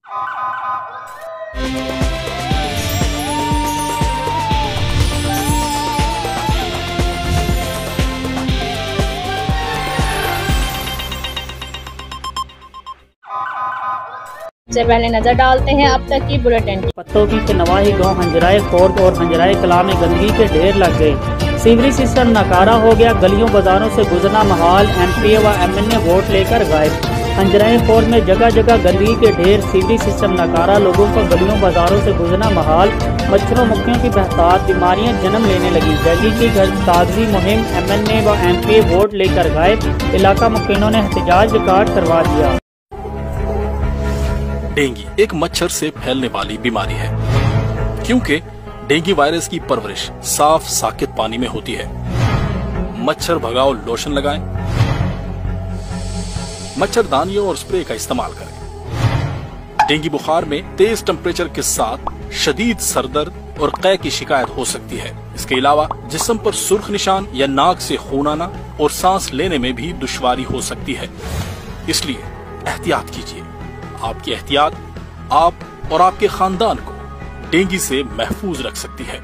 से पहले नजर डालते हैं अब तक की बुलेटिन। पत्तों की नवाही गांव हंजराए खोर्द और हंजराए कला में गंदगी के ढेर लग गए। सीवरेज सिस्टम नाकारा हो गया। गलियों बाजारों से गुजरना महाल। एमपी व एमएनए वोट लेकर गायब। हंजराए खोर्द में जगह जगह गंदगी के ढेर। सीवरेज सिस्टम नाकारा। लोगों को गलियों बाजारों से गुजरना महाल। मच्छरों मक्खियों की बहतात। बीमारियां जन्म लेने लगी। जल्दी की घर ताज़ी मुहिम। एमएनए व एमपी वोट लेकर गायब। इलाका मुकीनों ने एहतजाज रिकॉर्ड करवा दिया। डेंगू एक मच्छर से फैलने वाली बीमारी है, क्योंकि डेंगू वायरस की परवरिश साफ साकित पानी में होती है। मच्छर भगाओ लोशन लगाएं, मच्छरदानियों और स्प्रे का इस्तेमाल करें। डेंगू बुखार में तेज टेम्परेचर के साथ शदीद सरदर्द और कै की शिकायत हो सकती है। इसके अलावा जिस्म पर सुर्ख निशान या नाक से खून आना और सांस लेने में भी दुश्वारी हो सकती है। इसलिए एहतियात कीजिए। आपकी एहतियात आप और आपके खानदान को डेंगू से महफूज रख सकती है।